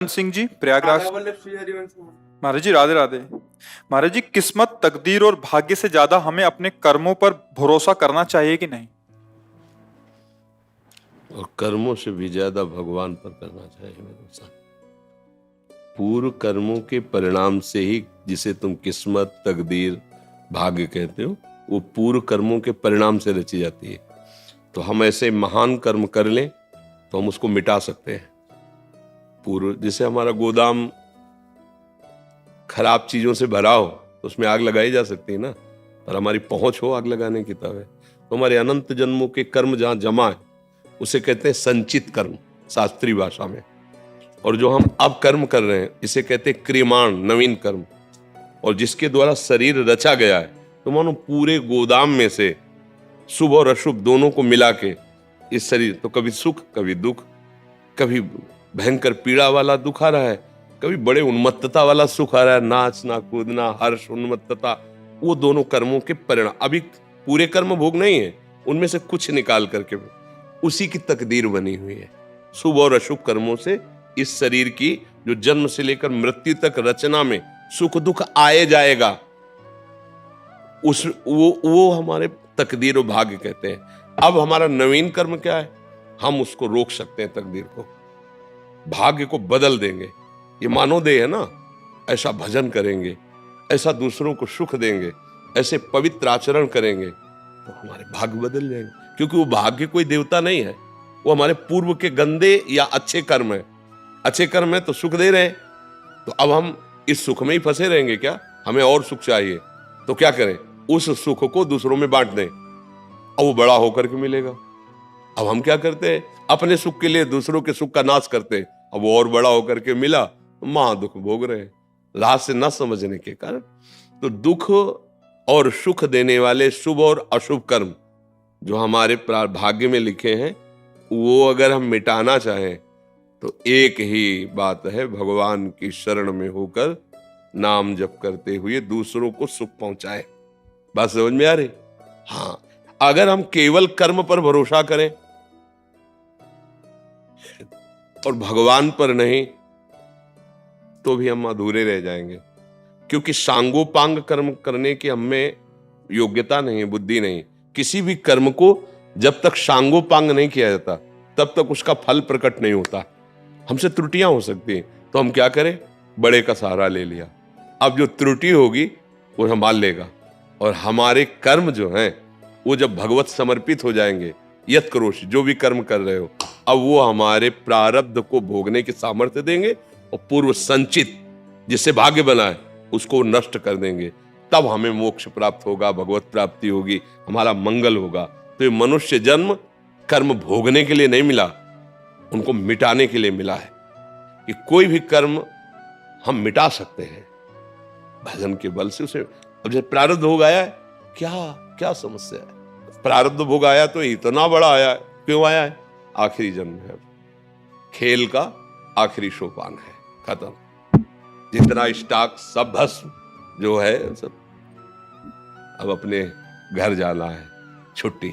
सिंह जी, प्रयागराज। महाराज जी, राधे राधे। महाराज जी, किस्मत, तकदीर और भाग्य से ज्यादा हमें अपने कर्मों पर भरोसा करना चाहिए कि नहीं? और कर्मों से भी ज्यादा भगवान पर करना चाहिए भरोसा। पूर्व कर्मों के परिणाम से ही, जिसे तुम किस्मत, तकदीर, भाग्य कहते हो, वो पूर्व कर्मों के परिणाम से रची जाती है। तो हम ऐसे महान कर्म कर लें तो हम उसको मिटा सकते हैं। पूर्व, जैसे हमारा गोदाम खराब चीजों से भरा हो तो उसमें आग लगाई जा सकती है ना, पर हमारी पहुंच हो आग लगाने की तब है। तो हमारे अनंत जन्मों के कर्म जहां जमा है उसे कहते हैं संचित कर्म शास्त्रीय भाषा में। और जो हम अब कर्म कर रहे हैं इसे कहते हैं क्रियमाण, नवीन कर्म। और जिसके द्वारा शरीर रचा गया है, तो मानो पूरे गोदाम में से शुभ और अशुभ दोनों को मिला के इस शरीर, तो कभी सुख कभी दुख, कभी भयंकर पीड़ा वाला दुख आ रहा है, कभी बड़े उन्मत्तता वाला सुख आ रहा है, नाचना कूदना, हर्ष, उन्मत्तता, वो दोनों कर्मों के परिणाम। अभी पूरे कर्म भोग नहीं है, उनमें से कुछ निकाल करके उसी की तकदीर बनी हुई है। शुभ और अशुभ कर्मों से इस शरीर की जो जन्म से लेकर मृत्यु तक रचना में सुख दुख आए जाएगा, उस वो हमारे तकदीर और भाग्य कहते हैं। अब हमारा नवीन कर्म क्या है? हम उसको रोक सकते हैं, तकदीर को, भाग्य को बदल देंगे। ये मानवदेह है ना, ऐसा भजन करेंगे, ऐसा दूसरों को सुख देंगे, ऐसे पवित्र आचरण करेंगे तो हमारे भाग्य बदल जाएंगे। क्योंकि वो भाग्य कोई देवता नहीं है, वो हमारे पूर्व के गंदे या अच्छे कर्म है। अच्छे कर्म है तो सुख दे रहे हैं, तो अब हम इस सुख में ही फंसे रहेंगे क्या? हमें और सुख चाहिए, तो क्या करें? उस सुख को दूसरों में बांट दें और वो बड़ा होकर के मिलेगा। अब हम क्या करते हैं? अपने सुख के लिए दूसरों के सुख का नाश करते हैं। अब वो और बड़ा होकर के मिला, महा दुख भोग रहे हैं, राह से न समझने के कारण। तो दुख और सुख देने वाले शुभ और अशुभ कर्म जो हमारे भाग्य में लिखे हैं, वो अगर हम मिटाना चाहें तो एक ही बात है, भगवान की शरण में होकर नाम जप करते हुए दूसरों को सुख पहुंचाए। बात समझ में आ रही? हाँ, अगर हम केवल कर्म पर भरोसा करें और भगवान पर नहीं, तो भी हम अधूरे रह जाएंगे। क्योंकि सांगोपांग कर्म करने की हमें योग्यता नहीं है, बुद्धि नहीं। किसी भी कर्म को जब तक सांगोपांग नहीं किया जाता तब तक उसका फल प्रकट नहीं होता। हमसे त्रुटियां हो सकती हैं, तो हम क्या करें? बड़े का सहारा ले लिया। अब जो त्रुटि होगी वो संभाल लेगा। और हमारे कर्म जो हैं वो जब भगवत समर्पित हो जाएंगे, यत करोषि, जो भी कर्म कर रहे हो, अब वो हमारे प्रारब्ध को भोगने की सामर्थ्य देंगे और पूर्व संचित जिससे भाग्य बना है उसको नष्ट कर देंगे। तब हमें मोक्ष प्राप्त होगा, भगवत प्राप्ति होगी, हमारा मंगल होगा। तो ये मनुष्य जन्म कर्म भोगने के लिए नहीं मिला, उनको मिटाने के लिए मिला है। कि कोई भी कर्म हम मिटा सकते हैं भजन के बल से। उसे अब जब प्रारब्ध भोग आया है, क्या क्या समस्या है? प्रारब्ध भोग आया तो इतना बड़ा आया है, क्यों आया है? आखिरी जन्म है, खेल का आखिरी सोपान है, खत्म। जितना स्टॉक सब भस्म जो है सब, अब अपने घर जाना है, छुट्टी।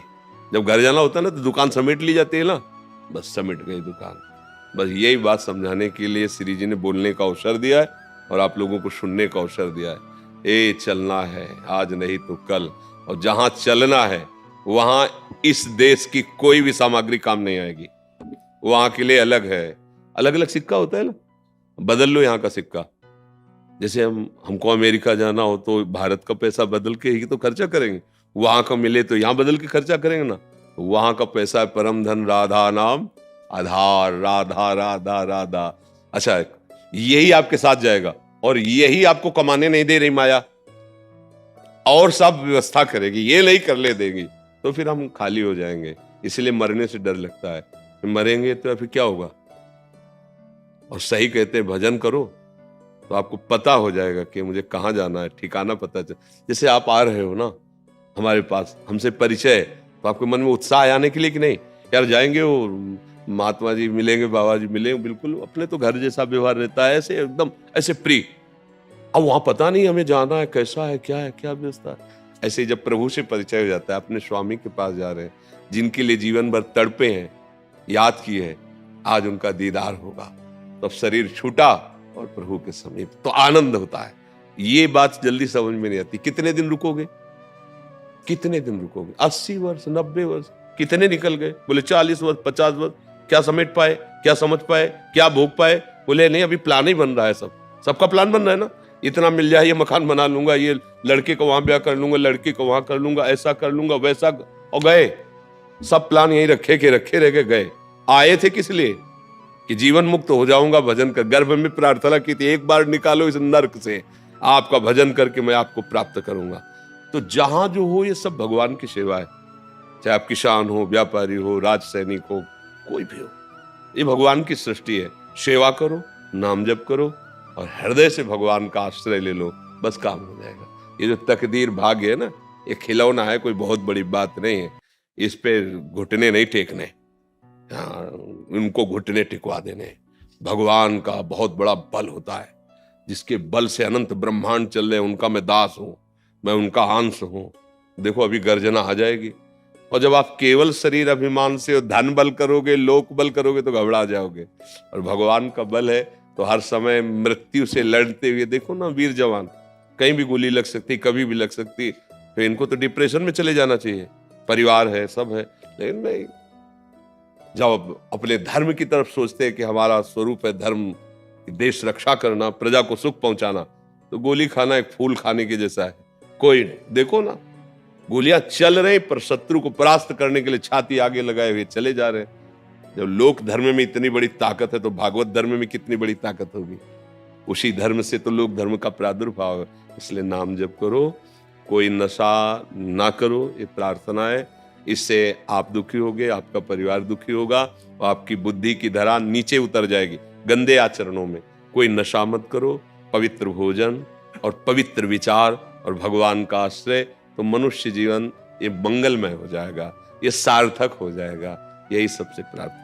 जब घर जाना होता है ना तो दुकान समेट ली जाती है ना, बस समेट गई दुकान। बस यही बात समझाने के लिए श्री जी ने बोलने का अवसर दिया है और आप लोगों को सुनने का अवसर दिया है। ए चलना है आज नहीं तो कल, और जहां चलना है वहां इस देश की कोई भी सामग्री काम नहीं आएगी। वहां के लिए अलग है, अलग अलग सिक्का होता है ना, बदल लो यहाँ का सिक्का। जैसे हमको अमेरिका जाना हो तो भारत का पैसा बदल के ही तो खर्चा करेंगे, वहां का मिले तो यहाँ बदल के खर्चा करेंगे ना। वहां का पैसा है परम धन राधा नाम आधार, राधा राधा राधा। अच्छा, यही आपके साथ जाएगा और यही आपको कमाने नहीं दे रही माया, और सब व्यवस्था करेगी, ये नहीं कर ले देगी, तो फिर हम खाली हो जाएंगे। इसलिए मरने से डर लगता है, मरेंगे तो फिर क्या होगा। और सही कहते हैं, भजन करो तो आपको पता हो जाएगा कि मुझे कहाँ जाना है, ठिकाना पता चल। जैसे आप आ रहे हो ना हमारे पास, हमसे परिचय है, तो आपके मन में उत्साह आने के लिए कि नहीं यार जाएंगे, वो महात्मा जी मिलेंगे, बाबा जी मिलेंगे, बिल्कुल अपने तो घर जैसा व्यवहार रहता है, ऐसे एकदम ऐसे प्रिय। अब वहां पता नहीं हमें जाना है, कैसा है, क्या व्यवस्था है। ऐसे ही जब प्रभु से परिचय हो जाता है, अपने स्वामी के पास जा रहे हैं, जिनके लिए जीवन भर तड़पे हैं, याद किए हैं, आज उनका दीदार होगा। तब शरीर छूटा और प्रभु के समीप, तो आनंद होता है। ये बात जल्दी समझ में नहीं आती। कितने दिन रुकोगे, कितने दिन रुकोगे? 80 वर्ष, 90 वर्ष, कितने निकल गए? बोले 40 वर्ष, 50 वर्ष, क्या समेट पाए, क्या समझ पाए, क्या भोग पाए? बोले नहीं, अभी प्लान ही बन रहा है। सबका प्लान बन रहा है ना। इतना मिल जाए, ये मकान बना लूंगा, ये लड़के को वहां ब्याह कर लूंगा, लड़की को वहां कर लूंगा, ऐसा कर लूंगा, वैसा, और गए। सब प्लान यही रखे के रह गए। आए थे किस लिए? कि जीवन मुक्त हो जाऊंगा भजन कर। गर्भ में प्रार्थना की थी, एक बार निकालो इस नर्क से, आपका भजन करके मैं आपको प्राप्त करूंगा। तो जहां जो हो, ये सब भगवान की सेवा है। चाहे आप किसान हो, व्यापारी हो, राज सैनिक हो, कोई भी हो, ये भगवान की सृष्टि है। सेवा करो, नाम जप करो और हृदय से भगवान का आश्रय ले लो, बस काम हो जाएगा। ये जो तकदीर भाग्य है ना, ये खिलौना है, कोई बहुत बड़ी बात नहीं है। इस पे घुटने नहीं टेकने, उनको घुटने टिकवा देने। भगवान का बहुत बड़ा बल होता है, जिसके बल से अनंत ब्रह्मांड चल रहे, उनका मैं दास हूं, मैं उनका अंश हूं। देखो अभी गर्जना आ जाएगी। और जब आप केवल शरीर अभिमान से धन बल करोगे, लोक बल करोगे, तो घबरा जाओगे। और भगवान का बल है तो हर समय मृत्यु से लड़ते हुए, देखो ना वीर जवान, कहीं भी गोली लग सकती, कभी भी लग सकती, तो इनको तो डिप्रेशन में चले जाना चाहिए। परिवार है, सब है, लेकिन नहीं, जब अपने धर्म की तरफ सोचते हैं कि हमारा स्वरूप है धर्म, देश रक्षा करना, प्रजा को सुख पहुंचाना, तो गोली खाना एक फूल खाने के जैसा है। कोई नहीं, देखो ना, गोलियां चल रही पर शत्रु को परास्त करने के लिए छाती आगे लगाए हुए चले जा रहे हैं। जब लोक धर्म में इतनी बड़ी ताकत है, तो भागवत धर्म में कितनी बड़ी ताकत होगी। उसी धर्म से तो लोक धर्म का प्रादुर्भाव है। इसलिए नाम जप करो, कोई नशा ना करो, ये प्रार्थना है। इससे आप दुखी होगे, आपका परिवार दुखी होगा, और आपकी बुद्धि की धरा नीचे उतर जाएगी गंदे आचरणों में। कोई नशा मत करो, पवित्र भोजन और पवित्र विचार और भगवान का आश्रय, तो मनुष्य जीवन ये मंगलमय हो जाएगा, ये सार्थक हो जाएगा। यही सबसे प्रार्थना।